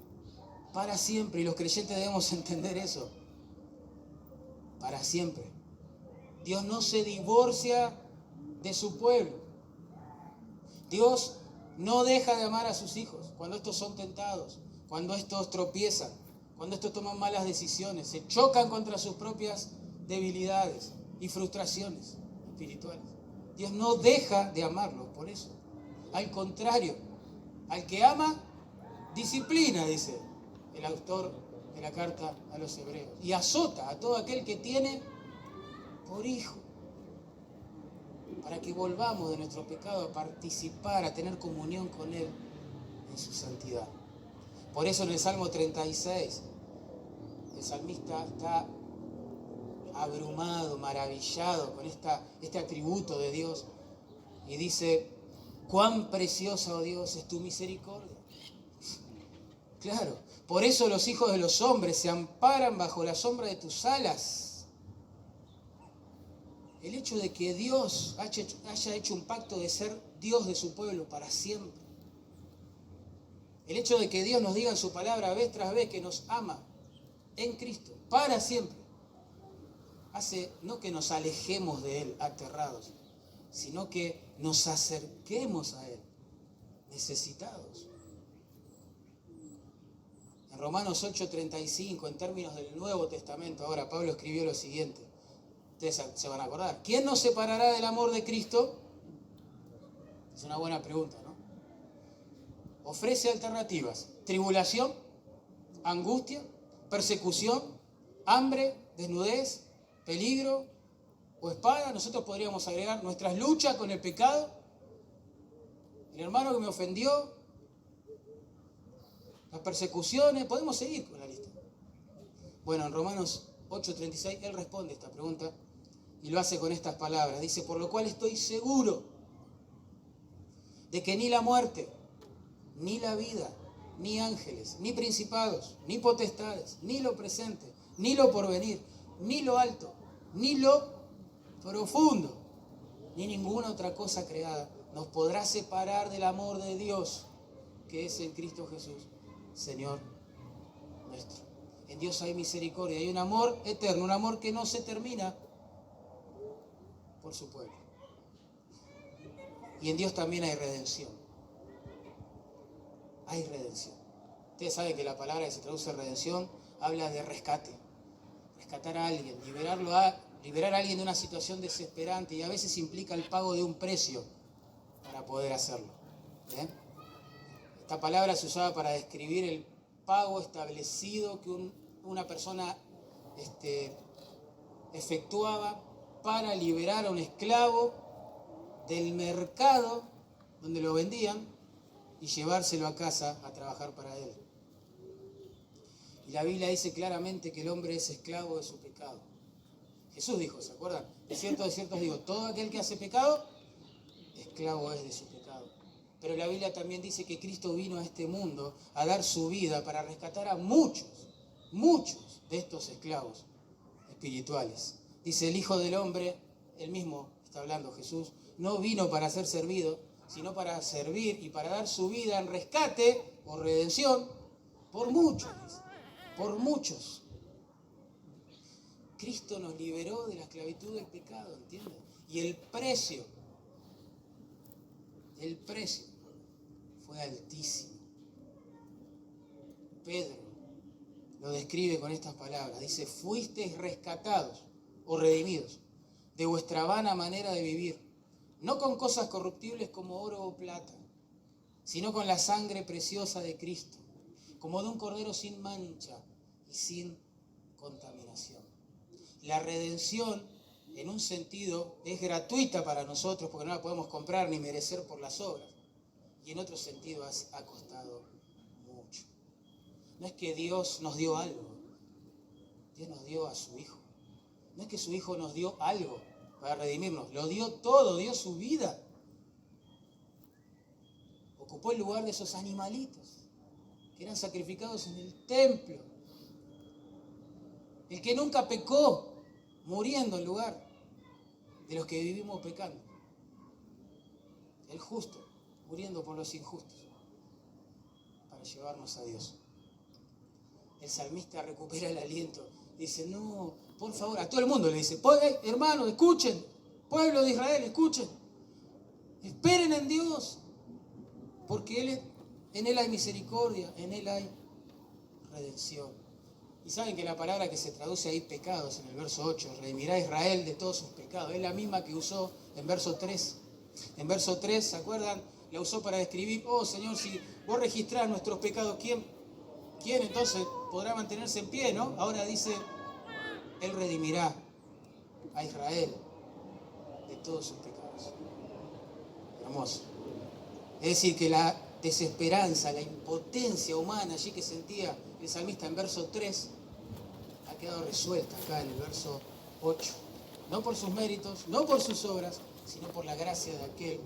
y los creyentes debemos entender eso. para siempre. Dios no se divorcia de su pueblo. Dios no deja de amar a sus hijos cuando estos son tentados, cuando estos tropiezan, cuando estos toman malas decisiones, se chocan contra sus propias debilidades y frustraciones espirituales. Dios no deja de amarlos por eso. Al contrario, al que ama, disciplina, dice el autor de la carta a los hebreos, y azota a todo aquel que tiene por hijo, para que volvamos de nuestro pecado a participar, a tener comunión con Él en su santidad. Por eso en el Salmo 36, el salmista está abrumado, maravillado con este atributo de Dios, y dice: cuán preciosa, oh Dios, es tu misericordia. Claro, por eso los hijos de los hombres se amparan bajo la sombra de tus alas. El hecho de que Dios haya hecho un pacto de ser Dios de su pueblo para siempre. El hecho de que Dios nos diga en su palabra vez tras vez que nos ama en Cristo para siempre, hace no que nos alejemos de Él aterrados, sino que nos acerquemos a Él necesitados. En Romanos 8:35, en términos del Nuevo Testamento, ahora Pablo escribió lo siguiente. Ustedes se van a acordar. ¿Quién nos separará del amor de Cristo? Es una buena pregunta, ¿no? Ofrece alternativas: tribulación, angustia, persecución, hambre, desnudez, peligro o espada. Nosotros podríamos agregar nuestras luchas con el pecado, el hermano que me ofendió, las persecuciones. Podemos seguir con la lista. Bueno, en Romanos 8:36 él responde esta pregunta y lo hace con estas palabras. Dice: por lo cual estoy seguro de que ni la muerte, ni la vida, ni ángeles, ni principados, ni potestades, ni lo presente, ni lo porvenir, ni lo alto, ni lo profundo, ni ninguna otra cosa creada nos podrá separar del amor de Dios que es en Cristo Jesús, Señor nuestro. En Dios hay misericordia, hay un amor eterno, un amor que no se termina por su pueblo. Y en Dios también hay redención. Hay redención. Ustedes saben que la palabra que se traduce redención habla de rescate. Rescatar a alguien, liberar a alguien de una situación desesperante, y a veces implica el pago de un precio para poder hacerlo. ¿Bien? Esta palabra se usaba para describir el pago establecido que una persona efectuaba para liberar a un esclavo del mercado donde lo vendían y llevárselo a casa a trabajar para él. Y la Biblia dice claramente que el hombre es esclavo de su pecado. Jesús dijo, ¿se acuerdan? De cierto os digo, todo aquel que hace pecado, esclavo es de su pecado. Pero la Biblia también dice que Cristo vino a este mundo a dar su vida para rescatar a muchos de estos esclavos espirituales. Dice: el Hijo del Hombre, él mismo está hablando Jesús, no vino para ser servido, sino para servir y para dar su vida en rescate o redención por muchos, por muchos. Cristo nos liberó de la esclavitud del pecado, ¿entienden? Y el precio fue altísimo. Pedro lo describe con estas palabras. Dice: fuisteis rescatados o redimidos de vuestra vana manera de vivir, no con cosas corruptibles como oro o plata, sino con la sangre preciosa de Cristo, como de un cordero sin mancha y sin contaminación. La redención, en un sentido, es gratuita para nosotros porque no la podemos comprar ni merecer por las obras. Y en otro sentido ha costado mucho. No es que Dios nos dio algo, Dios nos dio a su Hijo. No es que su Hijo nos dio algo para redimirnos, lo dio todo, dio su vida. Ocupó el lugar de esos animalitos que eran sacrificados en el templo. El que nunca pecó, muriendo en lugar de los que vivimos pecando. El justo, muriendo por los injustos, para llevarnos a Dios. El salmista recupera el aliento y Dice, no, por favor, a todo el mundo le dice, hermanos, escuchen, pueblo de Israel, escuchen, esperen en Dios, porque en Él hay misericordia, en Él hay redención. Y saben que la palabra que se traduce ahí, pecados, en el verso 8, redimirá a Israel de todos sus pecados, es la misma que usó en verso 3. En verso 3, ¿se acuerdan? La usó para describir, oh Señor, si vos registrás nuestros pecados, ¿quién entonces podrá mantenerse en pie, no? Ahora dice, Él redimirá a Israel de todos sus pecados. Hermoso. Es decir, que la desesperanza, la impotencia humana allí que sentía el salmista en verso 3, ha quedado resuelta acá en el verso 8. No por sus méritos, no por sus obras, sino por la gracia de aquel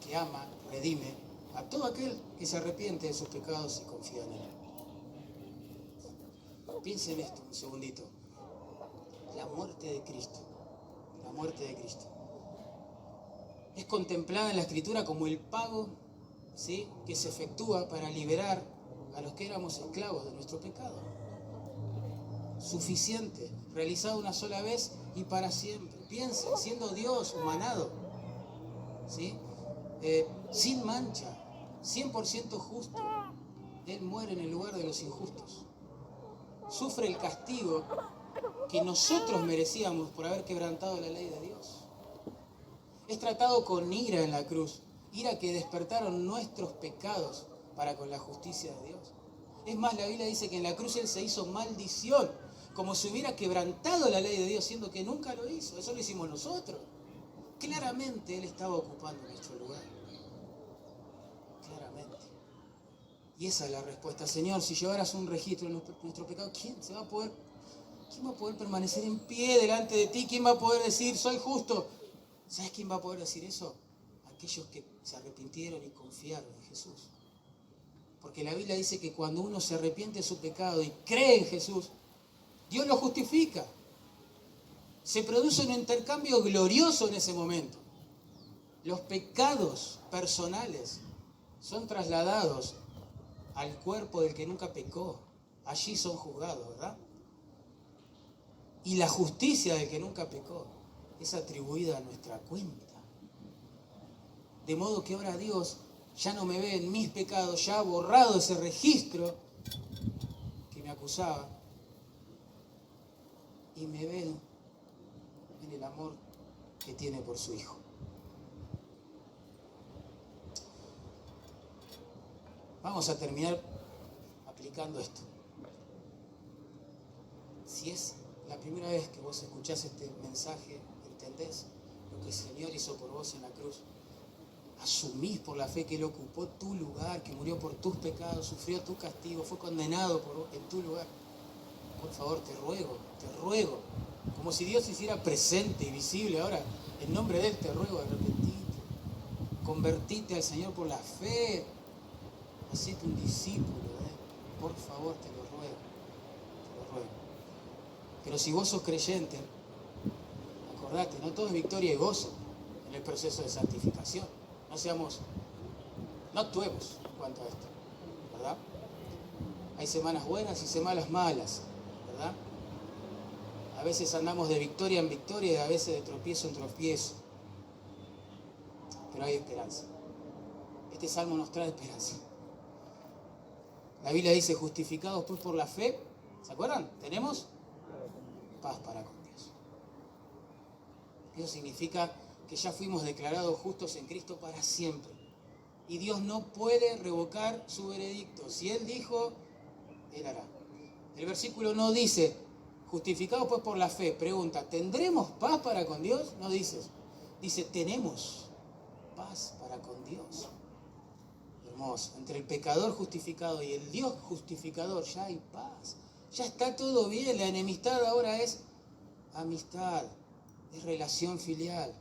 que ama, redime a todo aquel que se arrepiente de sus pecados y confía en Él. Piensen esto un segundito. La muerte de Cristo. La muerte de Cristo. Es contemplada en la Escritura como el pago, ¿sí?, que se efectúa para liberar a los que éramos esclavos de nuestro pecado. Suficiente, realizado una sola vez y para siempre. Piensen, siendo Dios humanado, ¿sí?, sin mancha, 100% justo, Él muere en el lugar de los injustos. Sufre el castigo que nosotros merecíamos por haber quebrantado la ley de Dios. Es tratado con ira en la cruz, ira que despertaron nuestros pecados para con la justicia de Dios. Es más, la Biblia dice que en la cruz Él se hizo maldición, como si hubiera quebrantado la ley de Dios, siendo que nunca lo hizo. Eso lo hicimos nosotros. Claramente Él estaba ocupando nuestro lugar. Claramente. Y esa es la respuesta. Señor, si llevaras un registro de nuestro pecado, ¿quién va a poder permanecer en pie delante de ti? ¿Quién va a poder decir, soy justo? ¿Sabes quién va a poder decir eso? Aquellos que se arrepintieron y confiaron en Jesús. Porque la Biblia dice que cuando uno se arrepiente de su pecado y cree en Jesús, Dios lo justifica. Se produce un intercambio glorioso en ese momento. Los pecados personales son trasladados al cuerpo del que nunca pecó. Allí son juzgados, ¿verdad? Y la justicia del que nunca pecó es atribuida a nuestra cuenta. De modo que ahora Dios ya no me ve en mis pecados, ya ha borrado ese registro que me acusaba y me ve en el amor que tiene por su Hijo. Vamos a terminar aplicando esto. Si es la primera vez que vos escuchás este mensaje, entendés lo que el Señor hizo por vos en la cruz, asumís por la fe que Él ocupó tu lugar, que murió por tus pecados, sufrió tu castigo, fue condenado en tu lugar. Por favor, te ruego, como si Dios se hiciera presente y visible ahora, en nombre de Él te ruego, arrepentite, convertite al Señor por la fe, hacete un discípulo, por favor, te lo ruego. Pero si vos sos creyente, acordate, no todo es victoria y gozo en el proceso de santificación. No actuemos en cuanto a esto, ¿verdad? Hay semanas buenas y semanas malas, ¿verdad? A veces andamos de victoria en victoria y a veces de tropiezo en tropiezo. Pero hay esperanza. Este salmo nos trae esperanza. La Biblia dice, justificados pues por la fe, ¿se acuerdan? Tenemos paz para con Dios. Eso significa que ya fuimos declarados justos en Cristo para siempre. Y Dios no puede revocar su veredicto. Si Él dijo, Él hará. El versículo no dice, justificados pues por la fe. Pregunta, ¿tendremos paz para con Dios? No dices. Dice, tenemos paz para con Dios. Hermoso. Entre el pecador justificado y el Dios justificador ya hay paz. Ya está todo bien. La enemistad ahora es amistad. Es relación filial.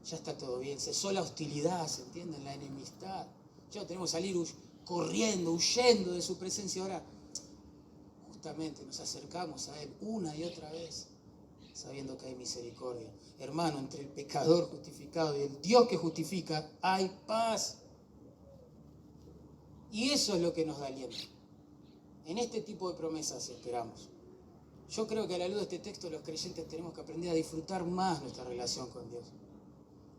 Ya está todo bien. Cesó la hostilidad, ¿se entiende? La enemistad. Ya no tenemos que salir corriendo, huyendo de su presencia. Ahora, justamente nos acercamos a Él una y otra vez, sabiendo que hay misericordia. Hermano, entre el pecador justificado y el Dios que justifica, hay paz. Y eso es lo que nos da aliento. En este tipo de promesas esperamos. Yo creo que a la luz de este texto los creyentes tenemos que aprender a disfrutar más nuestra relación con Dios.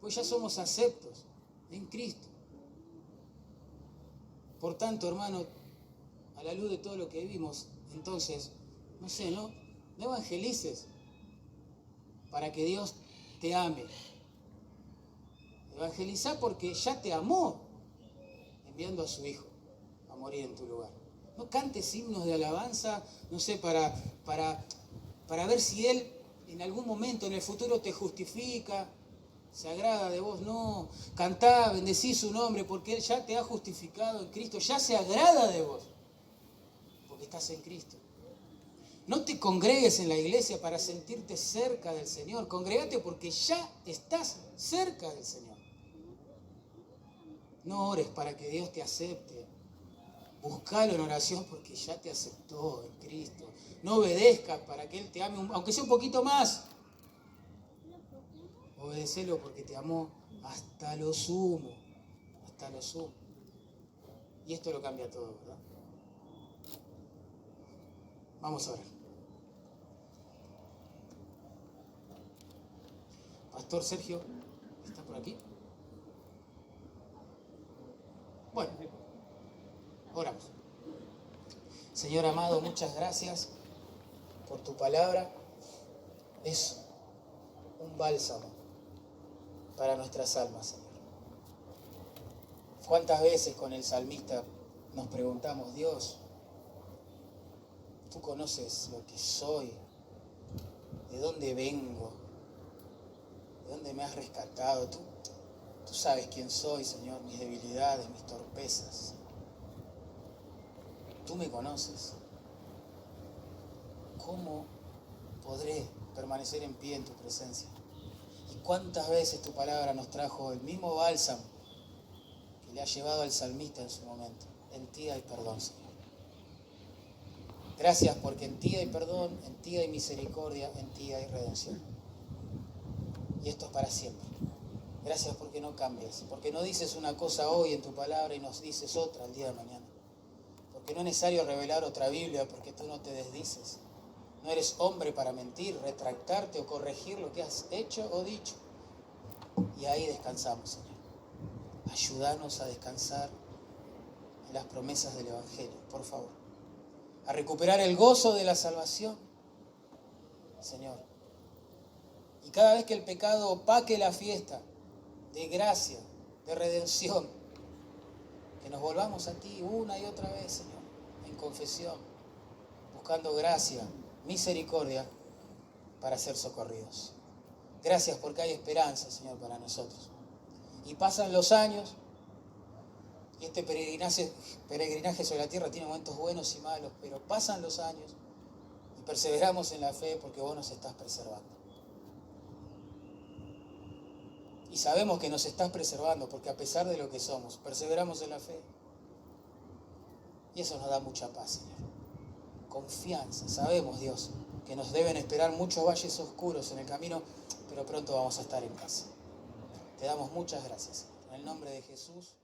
Pues ya somos aceptos en Cristo. Por tanto, hermano, a la luz de todo lo que vimos, entonces, no evangelices para que Dios te ame. Evangeliza porque ya te amó, enviando a su Hijo a morir en tu lugar. No cantes himnos de alabanza, para ver si Él en algún momento en el futuro te justifica, se agrada de vos. No, cantá, bendecí su nombre porque Él ya te ha justificado en Cristo, ya se agrada de vos, porque estás en Cristo. No te congregues en la iglesia para sentirte cerca del Señor, congregate porque ya estás cerca del Señor. No ores para que Dios te acepte. Buscalo en oración porque ya te aceptó en Cristo. No obedezcas para que Él te ame, aunque sea un poquito más. Obedecelo porque te amó hasta lo sumo. Hasta lo sumo. Y esto lo cambia todo, ¿verdad? Vamos a orar. Pastor Sergio, ¿está por aquí? Bueno, oramos. Señor amado, muchas gracias por tu palabra. Es un bálsamo para nuestras almas, Señor. ¿Cuántas veces con el salmista nos preguntamos, Dios, tú conoces lo que soy, de dónde vengo, de dónde me has rescatado? Tú sabes quién soy, Señor, mis debilidades, mis torpezas. Tú me conoces. ¿Cómo podré permanecer en pie en tu presencia? ¿Y cuántas veces tu palabra nos trajo el mismo bálsamo que le ha llevado al salmista en su momento? En ti hay perdón, Señor. Gracias porque en ti hay perdón, en ti hay misericordia, en ti hay redención. Y esto es para siempre. Gracias porque no cambias, porque no dices una cosa hoy en tu palabra y nos dices otra el día de mañana. Porque no es necesario revelar otra Biblia porque tú no te desdices. No eres hombre para mentir, retractarte o corregir lo que has hecho o dicho. Y ahí descansamos, Señor. Ayúdanos a descansar en las promesas del Evangelio, por favor. A recuperar el gozo de la salvación, Señor. Y cada vez que el pecado opaque la fiesta de gracia, de redención, que nos volvamos a ti una y otra vez, Señor, en confesión, buscando gracia, misericordia para ser socorridos. Gracias porque hay esperanza, Señor, para nosotros. Y pasan los años y este peregrinaje sobre la tierra tiene momentos buenos y malos, pero pasan los años y perseveramos en la fe porque vos nos estás preservando. Y sabemos que nos estás preservando porque a pesar de lo que somos, perseveramos en la fe. Y eso nos da mucha paz, Señor. Confianza. Sabemos, Dios, que nos deben esperar muchos valles oscuros en el camino, pero pronto vamos a estar en casa. Te damos muchas gracias, Señor. En el nombre de Jesús.